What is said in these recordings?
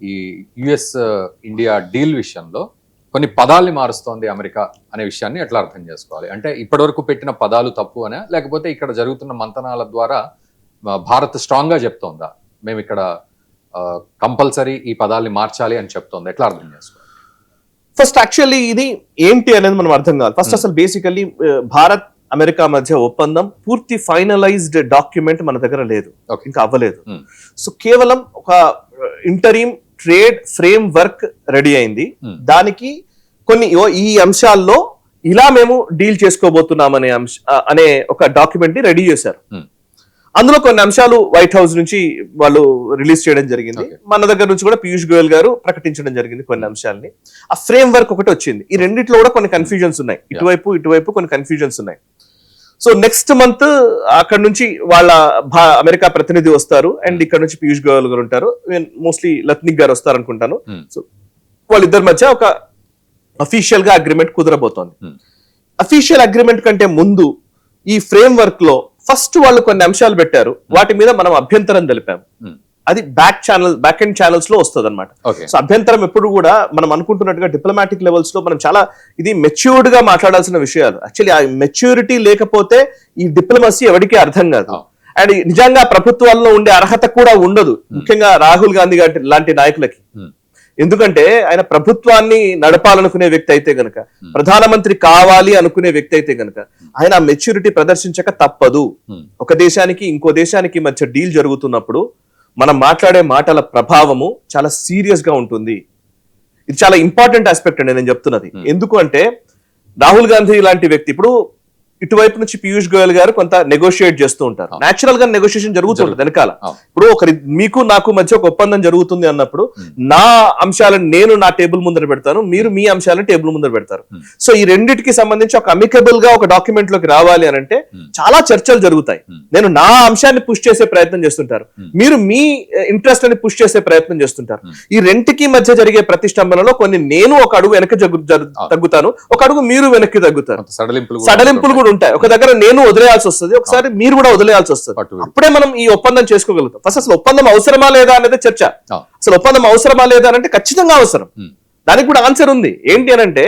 ఈ US India deal విషయంలో కొన్ని పదాల్ని మారుస్తోంది అమెరికా అనే విషయాన్ని ఎట్లా అర్థం చేసుకోవాలి? అంటే ఇప్పటివరకు పెట్టిన పదాలు తప్పు అనే, లేకపోతే ఇక్కడ జరుగుతున్న మంతనాల ద్వారా భారత్ స్ట్రాంగ్ గా చెప్తోందా మేము ఇక్కడ కంపల్సరీ ఈ పదాల్ని మార్చాలి అని చెప్తోంది? ఎట్లా అర్థం చేసుకోవాలి? ఫస్ట్ యాక్చువల్లీ ఇది ఏంటి అనేది మనం అర్థం కావాలి. ఫస్ట్ అసలు బేసికల్లీ భారత్ అమెరికా మధ్య ఒప్పందం పూర్తి ఫైనలైజ్డ్ డాక్యుమెంట్ మన దగ్గర లేదు, ఇంకా అవ్వలేదు. సో కేవలం ఒక interim trade frame work ready అయింది. దానికి కొన్ని ఈ అంశాల్లో ఇలా మేము డీల్ చేసుకోబోతున్నాం అనే ఒక డాక్యుమెంట్ ని రెడీ చేశారు. అందులో కొన్ని అంశాలు వైట్ హౌస్ నుంచి వాళ్ళు రిలీజ్ చేయడం జరిగింది. మన దగ్గర నుంచి కూడా పీయూష్ గోయల్ గారు ప్రకటించడం జరిగింది కొన్ని అంశాలని. ఆ ఫ్రేమ్ వర్క్ ఒకటి వచ్చింది. ఈ రెండిట్లో కూడా కొన్ని కన్ఫ్యూజన్స్ ఉన్నాయి, ఇటువైపు కొన్ని కన్ఫ్యూజన్స్ ఉన్నాయి. సో నెక్స్ట్ మంత్ అక్కడ నుంచి వాళ్ళ అమెరికా ప్రతినిధి వస్తారు అండ్ ఇక్కడ నుంచి పీయూష్ గోయల్ గారు ఉంటారు, మోస్ట్లీ లత్నిక్ గారు వస్తారు అనుకుంటాను. సో వాళ్ళిద్దరి మధ్య ఒక అఫీషియల్ గా అగ్రిమెంట్ కుదరబోతోంది. అఫీషియల్ అగ్రిమెంట్ కంటే ముందు ఈ ఫ్రేమ్ వర్క్ లో ఫస్ట్ వాళ్ళు కొన్ని అంశాలు పెట్టారు, వాటి మీద మనం అభ్యంతరం తెలిపాము. అది బ్యాక్ ఎండ్ ఛానల్స్ లో వస్తుంది అనమాట. సో అభ్యంతరం ఎప్పుడు కూడా మనం అనుకుంటున్నట్టుగా డిప్లొమాటిక్ లెవెల్స్ లో మనం చాలా ఇది మెచ్యూర్డ్ గా మాట్లాడాల్సిన విషయాలు. యాక్చువల్లీ ఆ మెచ్యూరిటీ లేకపోతే ఈ డిప్లొమసీ ఎవరికీ అర్థం కాదు. అండ్ నిజంగా ప్రభుత్వాల్లో ఉండే అర్హత కూడా ఉండదు, ముఖ్యంగా రాహుల్ గాంధీ గారి లాంటి నాయకులకి. ఎందుకంటే ఆయన ప్రభుత్వాన్ని నడపాలనుకునే వ్యక్తి అయితే గనక, ప్రధానమంత్రి కావాలి అనుకునే వ్యక్తి అయితే గనక ఆయన మెచ్యూరిటీ ప్రదర్శించక తప్పదు. ఒక దేశానికి ఇంకో దేశానికి మధ్య డీల్ జరుగుతున్నప్పుడు మనం మాట్లాడే మాటల ప్రభావము చాలా సీరియస్ గా ఉంటుంది. ఇది చాలా ఇంపార్టెంట్ ఆస్పెక్ట్ అండి నేను చెప్తున్నది. ఎందుకు అంటే రాహుల్ గాంధీ లాంటి వ్యక్తి ఇప్పుడు ఇటువైపు నుంచి పీయూష్ గోయల్ గారు కొంత నెగోషియేట్ చేస్తూ ఉంటారు. నేచురల్ గా నెగోషియేషన్ జరుగుతుంటుంది వెనకాల. ఇప్పుడు మీకు నాకు మధ్య ఒక ఒప్పందం జరుగుతుంది అన్నప్పుడు నా అంశాలను నేను నా టేబుల్ ముందర పెడతాను, మీరు మీ అంశాలను టేబుల్ ముందర పెడతారు. సో ఈ రెండింటికి సంబంధించి ఒక అమికబుల్ గా ఒక డాక్యుమెంట్ లోకి రావాలి అని అంటే చాలా చర్చలు జరుగుతాయి. నేను నా అంశాన్ని పుష్ చేసే ప్రయత్నం చేస్తుంటారు, మీరు మీ ఇంట్రెస్ట్ అని పుష్ చేసే ప్రయత్నం చేస్తుంటారు. ఈ రెంటికి మధ్య జరిగే ప్రతిష్టంభనలో కొన్ని నేను ఒక అడుగు వెనక్కి తగ్గుతాను, ఒక అడుగు మీరు వెనక్కి తగ్గుతారు. సడలింపులు కూడా ఉంటాయి. ఒక దగ్గర నేను వదిలేయాల్సి వస్తుంది, ఒకసారి మీరు కూడా వదిలేయాల్సి వస్తుంది. అప్పుడే మనం ఈ ఒప్పందం చేసుకోగలుగుతాం. ఫస్ట్ అసలు ఒప్పందం అవసరమా లేదా అనేది చర్చ. అసలు ఒప్పందం అవసరమా లేదా అంటే ఖచ్చితంగా అవసరం. దానికి కూడా ఆన్సర్ ఉంది. ఏంటి అనంటే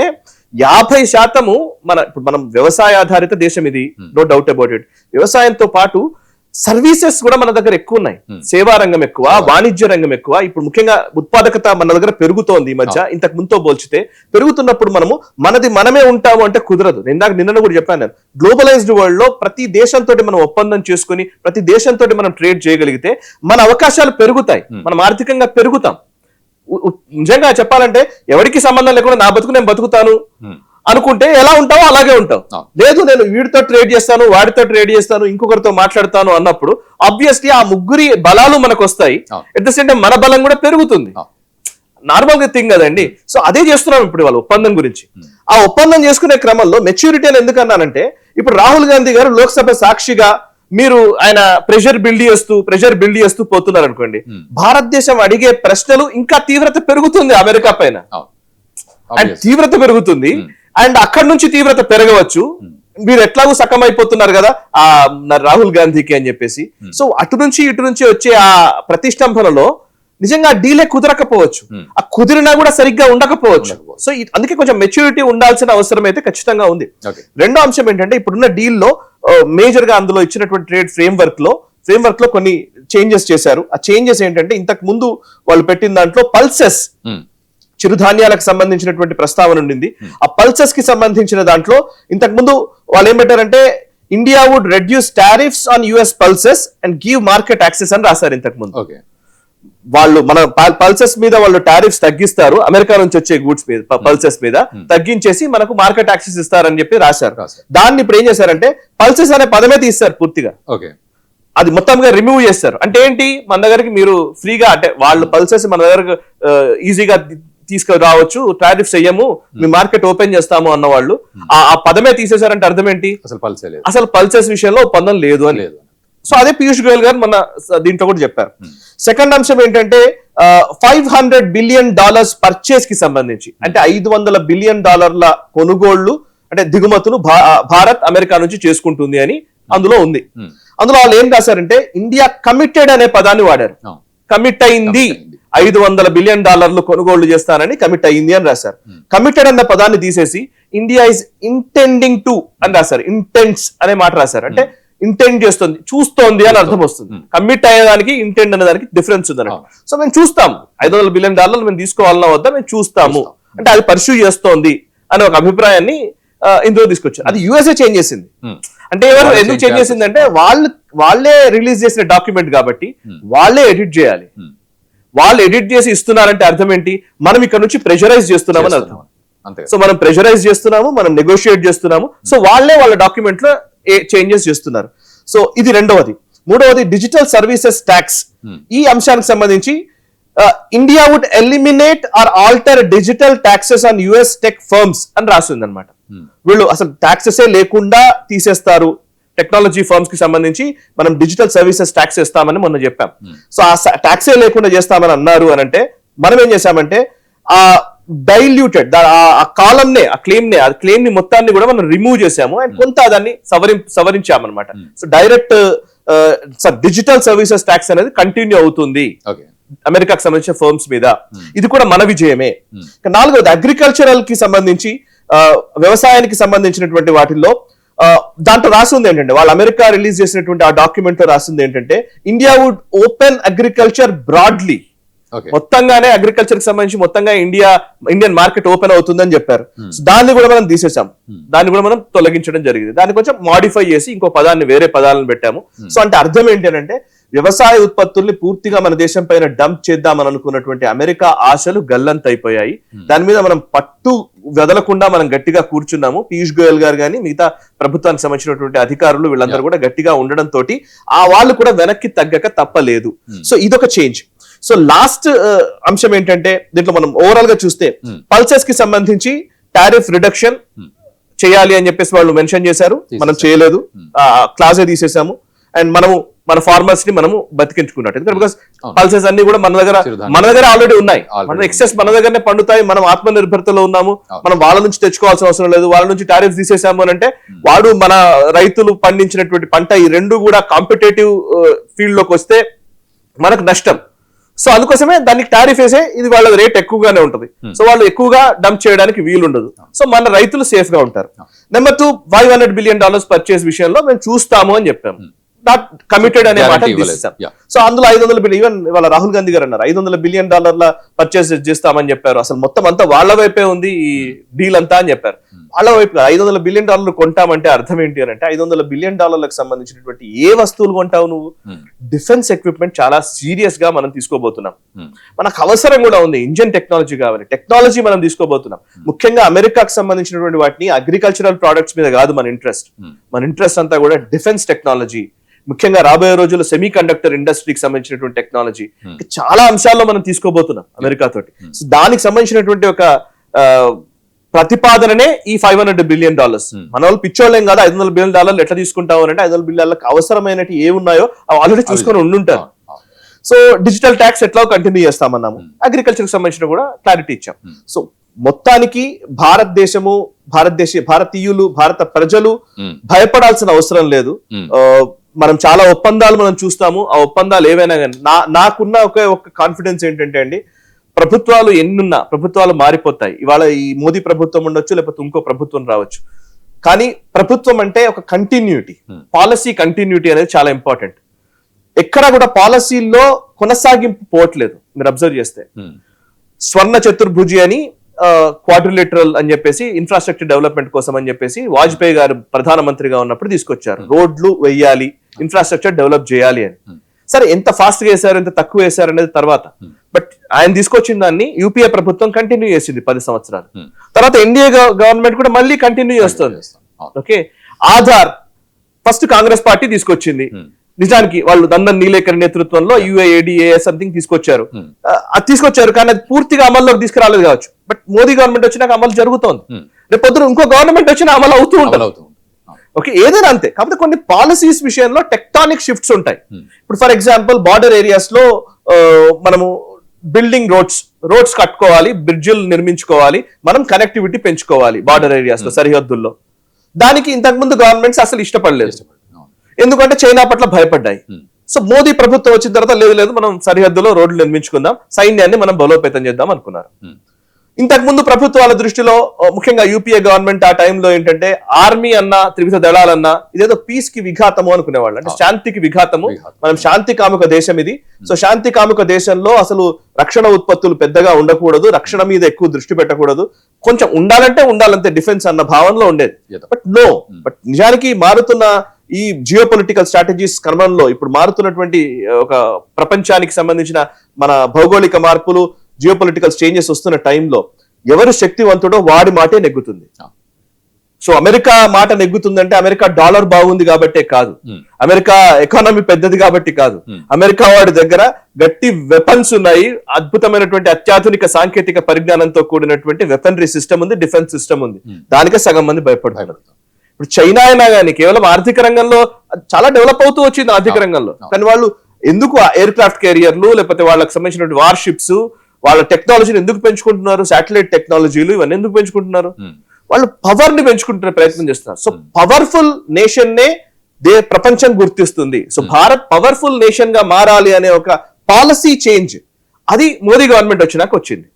50% మనం వ్యవసాయ ఆధారిత దేశం ఇది, నో డౌట్ అబౌట్ ఇట్. వ్యవసాయంతో పాటు సర్వీసెస్ కూడా మన దగ్గర ఎక్కువ ఉన్నాయి. సేవా రంగం ఎక్కువ, వాణిజ్య రంగం ఎక్కువ. ఇప్పుడు ముఖ్యంగా ఉత్పాదకత మన దగ్గర పెరుగుతోంది ఈ మధ్య, ఇంతకు ముందుతో పోల్చితే పెరుగుతున్నప్పుడు మనది మనమే ఉంటాము అంటే కుదరదు. నిన్న కూడా చెప్పాను నేను, గ్లోబలైజ్డ్ వరల్డ్ లో ప్రతి దేశంతో మనం ఒప్పందం చేసుకుని ప్రతి దేశంతో మనం ట్రేడ్ చేయగలిగితే మన అవకాశాలు పెరుగుతాయి, మనం ఆర్థికంగా పెరుగుతాం. నిజంగా చెప్పాలంటే ఎవరికి సంబంధం లేకుండా నా బతుకు నేను బతుకుతాను అనుకుంటే ఎలా ఉంటావో అలాగే ఉంటావు. లేదు నేను వీడితో ట్రేడ్ చేస్తాను, వాడితో ట్రేడ్ చేస్తాను, ఇంకొకరితో మాట్లాడతాను అన్నప్పుడు ఆబ్వియస్లీ ఆ ముగ్గురి బలాలు మనకు వస్తాయి. ఎట్ ద సేమ్ టైం మన బలం కూడా పెరుగుతుంది. నార్మల్ గా థింగ్ కదండి. సో అదే చేస్తున్నాం ఇప్పుడు వాళ్ళ ఒప్పందం గురించి. ఆ ఒప్పందం చేసుకునే క్రమంలో మెచ్యూరిటీ అని ఎందుకు అన్నానంటే, ఇప్పుడు రాహుల్ గాంధీ గారు లోక్సభ సాక్షిగా మీరు ఆయన ప్రెషర్ బిల్డ్ చేస్తూ పోతున్నారు అనుకోండి, భారతదేశం అడిగే ప్రశ్నలు ఇంకా తీవ్రత పెరుగుతుంది అమెరికా పైన. అండ్ తీవ్రత పెరుగుతుంది అండ్ అక్కడి నుంచి తీవ్రత పెరగవచ్చు. మీరు ఎట్లాగూ సకమైపోతున్నారు కదా ఆ రాహుల్ గాంధీకి అని చెప్పేసి. సో అటు నుంచి వచ్చే ఆ ప్రతిష్టంభనలో నిజంగా డీలే కుదరకపోవచ్చు, ఆ కుదిరినా కూడా సరిగ్గా ఉండకపోవచ్చు. సో అందుకే కొంచెం మెచ్యూరిటీ ఉండాల్సిన అవసరం అయితే ఖచ్చితంగా ఉంది. రెండో అంశం ఏంటంటే ఇప్పుడున్న డీల్ లో మేజర్ గా అందులో ఇచ్చినటువంటి ట్రేడ్ ఫ్రేమ్ వర్క్ లో కొన్ని చేంజెస్ చేశారు. ఆ చేంజెస్ ఏంటంటే ఇంతకు ముందు వాళ్ళు పెట్టిన దాంట్లో పల్సెస్, చిరుధాన్యాలకు సంబంధించినటువంటి ప్రస్తావన ఉండింది. ఆ పల్సెస్ కి సంబంధించిన దాంట్లో ఇంతకు ముందు వాళ్ళు ఏం పెట్టారంటే India would reduce tariffs on US pulses and give market access అని రాశారు. ఇంతకు ముందు వాళ్ళు మన పల్సెస్ మీద వాళ్ళు టారిఫ్స్ తగ్గిస్తారు, అమెరికా నుంచి వచ్చే గూడ్స్ మీద పల్సెస్ మీద తగ్గించేసి మనకు మార్కెట్ యాక్సెస్ ఇస్తారని చెప్పి రాశారు. దాన్ని ఇప్పుడు ఏం చేశారంటే పల్సెస్ అనే పదమే తీస్తారు పూర్తిగా, అది మొత్తంగా రిమూవ్ చేస్తారు. అంటే ఏంటి, మన దగ్గరికి మీరు ఫ్రీగా అంటే వాళ్ళు పల్సెస్ మన దగ్గరకు ఈజీగా తీసుకురావచ్చు, టారిఫ్స్ చెయ్యము, మీ మార్కెట్ ఓపెన్ చేస్తాము అన్న వాళ్ళు ఆ పదమే తీసేశారంటే అర్థం ఏంటి, అసలు పల్సెస్ విషయంలో ఒప్పందం లేదు అని. సో అదే పీయూష్ గోయల్ గారు మన దీంట్లో కూడా చెప్పారు. సెకండ్ అంశం ఏంటంటే $500 బిలియన్ పర్చేస్ కి సంబంధించి, అంటే $500 బిలియన్ కొనుగోళ్లు అంటే దిగుమతులు భారత్ అమెరికా నుంచి చేసుకుంటుంది అని అందులో ఉంది. అందులో వాళ్ళు ఏం రాశారంటే ఇండియా కమిటెడ్ అనే పదాన్ని వాడారు. కమిట్ అయింది $500 బిలియన్ కొనుగోళ్లు చేస్తానని కమిట్ అయ్యింది అని రాశారు. కమిటెడ్ అన్న పదాన్ని తీసేసి ఇండియా ఇస్ ఇంటెండింగ్ టు అని రాశారు. ఇంటెంట్స్ అనే మాట రాశారు. అంటే ఇంటెండ్ చేస్తుంది, చూస్తోంది అని అర్థం వస్తుంది. కమిట్ అయ్యేదానికి ఇంటెండ్ అనే దానికి డిఫరెన్స్ ఉంది. సో మేము చూస్తాము, $500 బిలియన్ మేము తీసుకోవాలన్నా వద్దా మేము చూస్తాము అంటే అది పర్స్యూ చేస్తోంది అనే ఒక అభిప్రాయాన్ని ఇందులో తీసుకొచ్చారు. అది యుఎస్ఏ చేంజ్ చేసింది. అంటే ఎవరు ఎందుకు చేంజ్ చేసింది అంటే వాళ్ళే రిలీజ్ చేసిన డాక్యుమెంట్ కాబట్టి వాళ్ళే ఎడిట్ చేయాలి. వాళ్ళు ఎడిట్ చేసి ఇస్తున్నారంటే అర్థం ఏంటి, మనం ఇక్కడ నుంచి ప్రెషరైజ్ చేస్తున్నామని అర్థం. సో మనం ప్రెషరైజ్ చేస్తున్నాము, మనం నెగోషియేట్ చేస్తున్నాము. సో వాళ్ళే వాళ్ళ డాక్యుమెంట్ లో చేంజెస్ చేస్తున్నారు. సో ఇది రెండవది. మూడవది డిజిటల్ సర్వీసెస్ ట్యాక్స్. ఈ అంశానికి సంబంధించి India would eliminate or alter digital taxes on US tech firms అని రాసింది అనమాట. వీళ్ళు అసలు ట్యాక్సెస్ లేకుండా తీసేస్తారు. టెక్నాలజీ ఫర్మ్స్ కి సంబంధించి మనం డిజిటల్ సర్వీసెస్ ట్యాక్స్ ఇస్తామని మొన్న చెప్పాం. సో ఆ ట్యాక్సే లేకుండా చేస్తామని అన్నారు అని అంటే మనం ఏం చేశామంటే ఆ డైల్యూటెడ్ ఆ కాలంనే ఆ క్లెయిమ్ ని మొత్తాన్ని కూడా మనం రిమూవ్ చేసాము అండ్ కొంత దాన్ని సవరించామన్నమాట. So direct digital services tax అనేది కంటిన్యూ అవుతుంది అమెరికాకు సంబంధించిన ఫర్మ్స్ మీద. ఇది కూడా మన విజయమే. నాలుగవది అగ్రికల్చరల్ కి సంబంధించి వ్యవసాయానికి సంబంధించినటువంటి వాటిల్లో దాంట్లో రాసింది ఏంటంటే వాళ్ళు అమెరికా రిలీజ్ చేసినటువంటి ఆ డాక్యుమెంట్ లో రాసింది ఏంటంటే India would open agriculture broadly. మొత్తంగానే అగ్రికల్చర్ కి సంబంధించి మొత్తంగా ఇండియన్ మార్కెట్ ఓపెన్ అవుతుందని చెప్పారు. దాన్ని కూడా మనం తీసేసాం, దాన్ని కూడా మనం తొలగించడం జరిగింది. దాన్ని కొంచెం మాడిఫై చేసి ఇంకో పదాన్ని వేరే పదాలను పెట్టాము. సో అంటే అర్థం ఏంటి అంటే వ్యవసాయ ఉత్పత్తుల్ని పూర్తిగా మన దేశం పైన డంప్ చేద్దామని అనుకున్నటువంటి అమెరికా ఆశలు గల్లంతైపోయాయి. దాని మీద మనం పట్టు వదలకుండా మనం గట్టిగా కూర్చున్నాము. పీయూష్ గోయల్ గారు కానీ మిగతా ప్రభుత్వానికి సంబంధించినటువంటి అధికారులు వీళ్ళందరూ కూడా గట్టిగా ఉండడంతో ఆ వాళ్ళు కూడా వెనక్కి తగ్గక తప్పలేదు. సో ఇదొక చేంజ్. సో లాస్ట్ అంశం ఏంటంటే దీంట్లో మనం ఓవరాల్ గా చూస్తే పల్సెస్ కి సంబంధించి టారిఫ్ రిడక్షన్ చేయాలి అని చెప్పేసి వాళ్ళు మెన్షన్ చేశారు. మనం చేయలేదు, క్లాజే తీసేసాము. అండ్ మన ఫార్మర్స్ ని మనము బతికించుకున్నట్టు. ఎందుకంటే బికాస్ పల్సెస్ అన్ని కూడా మన దగ్గర ఆల్రెడీ ఉన్నాయి. మన ఎక్సెస్ మన దగ్గరనే పండుతాయి. మనం ఆత్మనిర్భరతలో ఉన్నాము. మనం వాళ్ళ నుంచి తెచ్చుకోవాల్సిన అవసరం లేదు. వాళ్ళ నుంచి టారిఫ్ తీసేసాము అని అంటే వాడు మన రైతులు పండించినటువంటి పంట ఈ రెండు కూడా కాంపిటేటివ్ ఫీల్డ్ లోకి వస్తే మనకు నష్టం. సో అందుకోసమే దానికి టారిఫ్ వేసే ఇది వాళ్ళ రేట్ ఎక్కువగానే ఉంటుంది. సో వాళ్ళు ఎక్కువగా డంప్ చేయడానికి వీలు ఉండదు. సో మన రైతులు సేఫ్ గా ఉంటారు. నెంబర్ 2, $500 బిలియన్ పర్చేస్ విషయంలో మేము చూస్తాము అని చెప్పాము. నాట్ కమిటెడ్ అనే మాట తీసేసాం. సో అందులో 500 బిలియన్, ఈవెన్ వాళ్ళ రాహుల్ గాంధీ గారు అన్నారు $500 బిలియన్ పర్చేస్ చేస్తామని చెప్పారు. అసలు మొత్తం అంతా వాళ్ళ వైపే ఉంది ఈ డీల్ అంతా అని చెప్పారు. వాళ్ళ వైపు $500 బిలియన్ కొంటామంటే అర్థం ఏంటి అని అంటే $500 బిలియన్ సంబంధించినటువంటి ఏ వస్తువులు కొంటావు నువ్వు? డిఫెన్స్ ఎక్విప్మెంట్ చాలా సీరియస్ గా మనం తీసుకోబోతున్నాం. మనకు అవసరం కూడా ఉంది. ఇండియన్ టెక్నాలజీ కావాలి, టెక్నాలజీ మనం తీసుకోబోతున్నాం. ముఖ్యంగా అమెరికాకు సంబంధించినటువంటి వాటిని అగ్రికల్చరల్ ప్రొడక్ట్స్ మీద కాదు మన ఇంట్రెస్ట్ అంతా కూడా డిఫెన్స్ టెక్నాలజీ, ముఖ్యంగా రాబోయే రోజుల్లో సెమీ కండక్టర్ ఇండస్ట్రీకి సంబంధించినటువంటి టెక్నాలజీ, చాలా అంశాల్లో మనం తీసుకోబోతున్నాం అమెరికా తోటి. సో దానికి సంబంధించినటువంటి ఒక ప్రతిపాదననే ఈ $500 బిలియన్. మన వాళ్ళు పిచ్చోళ్ళేం కాదు. $500 బిలియన్ ఎట్లా తీసుకుంటావు అంటే $500 బిలియన్ అవసరమైనవి ఏమున్నాయో అవి ఆల్రెడీ చూసుకొని ఉండుంటారు. సో డిజిటల్ ట్యాక్స్ ఎట్లా కంటిన్యూ చేస్తామన్నాము. అగ్రికల్చర్ కి సంబంధించిన కూడా క్లారిటీ ఇచ్చాం. సో మొత్తానికి భారతీయులు, భారత ప్రజలు భయపడాల్సిన అవసరం లేదు. మనం చాలా ఒప్పందాలు మనం చూస్తాము. ఆ ఒప్పందాలు ఏవైనా కానీ నాకున్న ఒక కాన్ఫిడెన్స్ ఏంటంటే అండి, ప్రభుత్వాలు ఎన్నున్నా ప్రభుత్వాలు మారిపోతాయి. ఇవాళ ఈ మోదీ ప్రభుత్వం ఉండొచ్చు, లేకపోతే ఇంకో ప్రభుత్వం రావచ్చు. కానీ ప్రభుత్వం అంటే ఒక కంటిన్యూటీ, పాలసీ కంటిన్యూటీ అనేది చాలా ఇంపార్టెంట్. ఎక్కడా కూడా పాలసీల్లో కొనసాగింపు పోవట్లేదు. మీరు అబ్జర్వ్ చేస్తే స్వర్ణ చతుర్భుజి అని క్వాడ్రిలేటరల్ అని చెప్పేసి ఇన్ఫ్రాస్ట్రక్చర్ డెవలప్మెంట్ కోసం అని చెప్పేసి వాజ్పేయి గారు ప్రధానమంత్రిగా ఉన్నప్పుడు తీసుకొచ్చారు. రోడ్లు వేయాలి, ఇన్ఫ్రాస్ట్రక్చర్ డెవలప్ చేయాలి అని. సరే ఎంత ఫాస్ట్ గా వేశారు, ఎంత తక్కువ వేశారు అనేది తర్వాత. బట్ ఆయన తీసుకొచ్చిన దాన్ని యూపీఏ ప్రభుత్వం కంటిన్యూ చేసింది 10 సంవత్సరాలు. తర్వాత ఎన్డీఏ గవర్నమెంట్ కూడా మళ్ళీ కంటిన్యూ చేస్తుంది. Okay, Aadhaar first Congress party తీసుకొచ్చింది. నిజానికి వాళ్ళు నందన్ నీలేకర్ నేతృత్వంలో UAADA సంథింగ్ తీసుకొచ్చారు. అది తీసుకొచ్చారు కానీ అది పూర్తిగా అమల్లోకి తీసుకురాలేదు కావచ్చు. బట్ మోదీ గవర్నమెంట్ వచ్చినాక అమలు జరుగుతోంది. రేపు పొద్దున ఇంకో గవర్నమెంట్ వచ్చినా అమలు అవుతూ ఉంటుంది. ఓకే, ఏదైనా అంతే. కాకపోతే కొన్ని పాలసీస్ విషయంలో టెక్టానిక్ షిఫ్ట్స్ ఉంటాయి. ఇప్పుడు ఫర్ ఎగ్జాంపుల్ బార్డర్ ఏరియాస్ లో మనము బిల్డింగ్ రోడ్స్ కట్టుకోవాలి, బ్రిడ్జిలు నిర్మించుకోవాలి, మనం కనెక్టివిటీ పెంచుకోవాలి బార్డర్ ఏరియాస్ లో, సరిహద్దుల్లో. దానికి ఇంతకుముందు గవర్నమెంట్స్ అసలు ఇష్టపడలేదు. ఎందుకంటే చైనా పట్ల భయపడ్డాయి. సో మోదీ ప్రభుత్వం వచ్చిన తర్వాత లేదు మనం సరిహద్దులో రోడ్లు నిర్మించుకుందాం, సైన్యాన్ని మనం బలోపేతం చేద్దాం అనుకున్నారు. ఇంతకు ముందు ప్రభుత్వాల దృష్టిలో ముఖ్యంగా యూపీఏ గవర్నమెంట్ ఆ టైంలో ఏంటంటే ఆర్మీ అన్నా త్రివిధ దళాలన్నా ఇదేదో పీస్ కి విఘాతము అనుకునేవాళ్ళు, అంటే శాంతికి విఘాతము. మనం శాంతి కాముక దేశం ఇది. సో శాంతి కాముక దేశంలో అసలు రక్షణ ఉత్పత్తులు పెద్దగా ఉండకూడదు, రక్షణ మీద ఎక్కువ దృష్టి పెట్టకూడదు, కొంచెం ఉండాలంటే డిఫెన్స్ అన్న భావనలో ఉండేది. బట్ నిజానికి మారుతున్న ఈ జియో పొలిటికల్ స్ట్రాటజీస్ క్రమంలో ఇప్పుడు మారుతున్నటువంటి ఒక ప్రపంచానికి సంబంధించిన మన భౌగోళిక మార్పులు, జియో పొలిటికల్ చేంజెస్ వస్తున్న టైంలో ఎవరు శక్తివంతుడో వాడి మాటే నెగ్గుతుంది. సో అమెరికా మాట నెగ్గుతుందంటే అమెరికా డాలర్ బాగుంది కాబట్టే కాదు, అమెరికా ఎకానమీ పెద్దది కాబట్టి కాదు, అమెరికా వాడి దగ్గర గట్టి వెపన్స్ ఉన్నాయి, అద్భుతమైనటువంటి అత్యాధునిక సాంకేతిక పరిజ్ఞానంతో కూడినటువంటి వెపనరీ సిస్టమ్ ఉంది, డిఫెన్స్ సిస్టమ్ ఉంది. దానికే సగం మంది భయపడతారు. ఇప్పుడు చైనా అయినా కానీ కేవలం ఆర్థిక రంగంలో చాలా డెవలప్ అవుతూ వచ్చింది ఆర్థిక రంగంలో, కానీ వాళ్ళు ఎందుకు ఎయిర్ క్రాఫ్ట్ కెరియర్లు లేకపోతే వాళ్ళకి సంబంధించిన వార్షిప్స్ వాళ్ళ టెక్నాలజీని ఎందుకు పెంచుకుంటున్నారు, శాటిలైట్ టెక్నాలజీలు ఇవన్నీ ఎందుకు పెంచుకుంటున్నారు, వాళ్ళు పవర్ ని పెంచుకుంటున్న ప్రయత్నం చేస్తున్నారు. సో పవర్ఫుల్ నేషన్ నే ప్రపంచం గుర్తిస్తుంది. సో భారత్ పవర్ఫుల్ నేషన్ గా మారాలి అనే ఒక పాలసీ చేంజ్ అది మోదీ గవర్నమెంట్ వచ్చినాక వచ్చింది.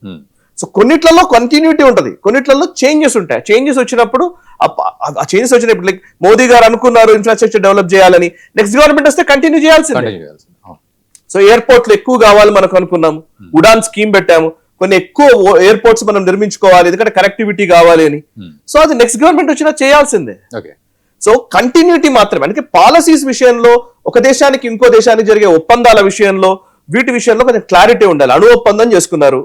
సో కొన్నిట్లలో కంటిన్యూటీ ఉంటది, కొన్నిట్లలో చేంజెస్ ఉంటాయి. చేంజెస్ వచ్చినప్పుడు ఆ చేంజెస్ వచ్చినప్పుడు లైక్ మోదీ గారు అనుకున్నారు ఇన్ఫ్రాస్ట్రక్చర్ డెవలప్ చేయాలని, నెక్స్ట్ గవర్నమెంట్ వస్తే కంటిన్యూ చేయాల్సిందే. సో ఎయిర్పోర్ట్లు ఎక్కువ కావాలి మనకు అనుకున్నాము, ఉడాన్ స్కీమ్ పెట్టాము, కొన్ని ఎక్కువ ఎయిర్పోర్ట్స్ మనం నిర్మించుకోవాలి ఎందుకంటే కనెక్టివిటీ కావాలి అని. సో అది నెక్స్ట్ గవర్నమెంట్ వచ్చినా చేయాల్సిందే. సో కంటిన్యూటీ మాత్రమే, అంటే పాలసీస్ విషయంలో ఒక దేశానికి ఇంకో దేశానికి జరిగే ఒప్పందాల విషయంలో వీటి విషయంలో కొంచెం క్లారిటీ ఉండాలి. అణు ఒప్పందం చేసుకున్నారు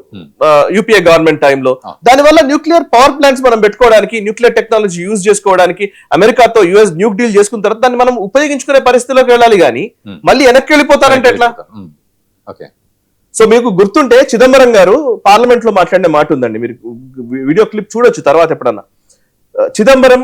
యూపీఏ గవర్నమెంట్ టైంలో, దానివల్ల న్యూక్లియర్ పవర్ ప్లాంట్స్ మనం పెట్టుకోవడానికి, న్యూక్లియర్ టెక్నాలజీ యూజ్ చేసుకోవడానికి అమెరికాతో యుఎస్ న్యూక్ డీల్ చేసుకున్న తర్వాత దాన్ని మనం ఉపయోగించుకునే పరిస్థితిలోకి వెళ్ళాలి, కానీ మళ్ళీ వెనక్కి వెళ్ళిపోతారంటే ఎట్లా? సో మీకు గుర్తుంటే చిదంబరం గారు పార్లమెంట్ లో మాట్లాడిన మాట ఉందండి, మీరు వీడియో క్లిప్ చూడొచ్చు తర్వాత ఎప్పుడన్నా. చిదంబరం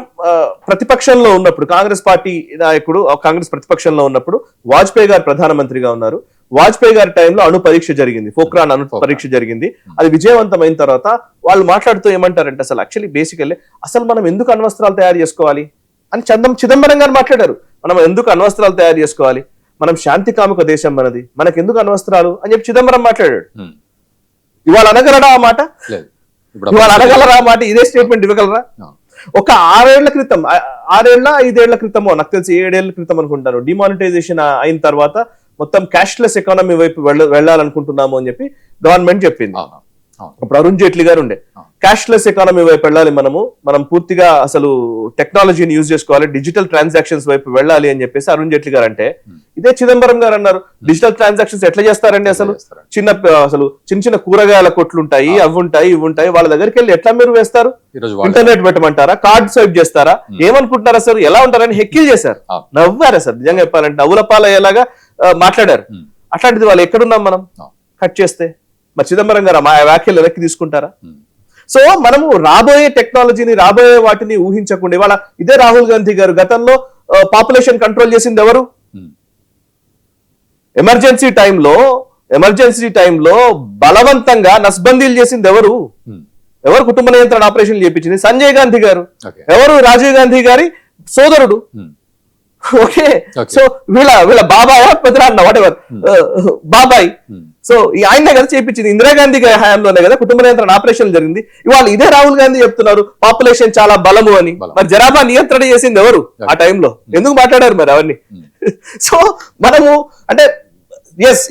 ప్రతిపక్షంలో ఉన్నప్పుడు, కాంగ్రెస్ పార్టీ నాయకుడు కాంగ్రెస్ ప్రతిపక్షంలో ఉన్నప్పుడు వాజ్పేయి గారు ప్రధానమంత్రిగా ఉన్నారు. వాజ్పేయి గారి టైంలో అణు పరీక్ష జరిగింది, పోఖ్రాన్ అణు పరీక్ష జరిగింది. అది విజయవంతమైన తర్వాత వాళ్ళు మాట్లాడుతూ ఏమంటారంటే అసలు యాక్చువల్లీ బేసికల్లీ అసలు మనం ఎందుకు అణ్వస్త్రాలు తయారు చేసుకోవాలి అని చిదంబరం గారు మాట్లాడారు. మనం ఎందుకు అణ్వస్త్రాలు తయారు చేసుకోవాలి, మనం శాంతి కాముక దేశం మనది, మనకు ఎందుకు అణ్వస్త్రాలు అని చెప్పి చిదంబరం మాట్లాడాడు. ఇవాళ అనగలరా ఆ మాట? ఇవాళ అనగలరా ఆ మాట? ఇదే స్టేట్మెంట్ ఇవ్వగలరా? ఒక 5 ఏళ్ల క్రితమో నాకు తెలిసి 7 ఏళ్ల క్రితం అనుకుంటాను, డిమానిటైజేషన్ అయిన తర్వాత మొత్తం క్యాష్లెస్ ఎకానమీ వైపు వెళ్ళాలనుకుంటున్నాము అని చెప్పి గవర్నమెంట్ చెప్పింది. అప్పుడు అరుణ్ జైట్లీ గారు ఉండే, క్యాష్లెస్ ఎకానమీ వైపు వెళ్ళాలి, మనం పూర్తిగా అసలు టెక్నాలజీని యూజ్ చేసుకోవాలి, డిజిటల్ ట్రాన్సాక్షన్స్ వైపు వెళ్ళాలి అని చెప్పేసి అరుణ్ జైట్లీ గారు అంటే, ఇదే చిదంబరం గారు అన్నారు డిజిటల్ ట్రాన్సాక్షన్స్ ఎట్లా చేస్తారండి, అసలు చిన్న కూరగాయల కొట్లు ఉంటాయి, అవి ఉంటాయి, ఇవి ఉంటాయి, వాళ్ళ దగ్గరికి వెళ్ళి ఎట్లా మీరు వేస్తారు, ఇంటర్నెట్ పెట్టమంటారా, కార్డ్ స్వైప్ చేస్తారా, ఏమనుకుంటున్నారా సార్, ఎలా ఉంటారని హెక్కిల్ చేశారు, నవ్వారా సార్, నిజంగా చెప్పాలంటే నవ్వులపాల అయ్యేలాగా మాట్లాడారు. అట్లాంటిది వాళ్ళు ఎక్కడున్నాం మనం కట్ చేస్తే? మరి చిదంబరం గారు మా వ్యాఖ్యలు వెనక్కి తీసుకుంటారా? సో మనము రాబోయే టెక్నాలజీని, రాబోయే వాటిని ఊహించకుండా, ఇవాళ ఇదే రాహుల్ గాంధీ గారు గతంలో పాపులేషన్ కంట్రోల్ చేసింది ఎవరు? ఎమర్జెన్సీ టైంలో బలవంతంగా నస్బందీలు చేసింది ఎవరు? కుటుంబ నియంత్రణ ఆపరేషన్ చేపించింది సంజయ్ గాంధీ గారు. ఎవరు? రాజీవ్ గాంధీ గారి సోదరుడు. ఓకే, సో వీళ్ళ బాబాయ్ పెద్దనాన్న వాటెవర్ బాబాయ్. సో ఆయనే కదా చేయించింది, ఇందిరాగాంధీ హయాంలోనే కదా కుటుంబ నియంత్రణ ఆపరేషన్ జరిగింది. ఇవాళ ఇదే రాహుల్ గాంధీ చెప్తున్నారు పాపులేషన్ చాలా బలము అని. మరి జనాభా నియంత్రణ చేసింది ఎవరు ఆ టైంలో? ఎందుకు మాట్లాడారు మరి అవన్నీ? సో మనము అంటే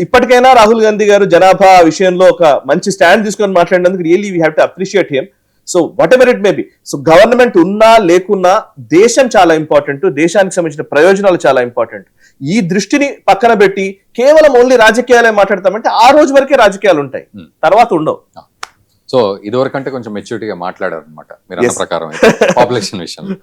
ఇప్పటికైనా రాహుల్ గాంధీ గారు జనాభా విషయంలో ఒక మంచి స్టాండ్ తీసుకొని మాట్లాడినందుకు really we have to appreciate him. So what ever it may be, so government ఉన్నా లేకున్నా దేశం చాలా ఇంపార్టెంట్, దేశానికి సంబంధించిన ప్రయోజనాలు చాలా ఇంపార్టెంట్. ఈ దృష్టిని పక్కన పెట్టి కేవలం ఓన్లీ రాజకీయాలే మాట్లాడతామంటే ఆ రోజు వరకే రాజకీయాలు ఉంటాయి, తర్వాత ఉండవు. సో ఇదివరకంటే కొంచెం మెచ్యూరిటీగా మాట్లాడారు అనమాట మీరు అన్న ప్రకారం పాపులేషన్ విషయంలో.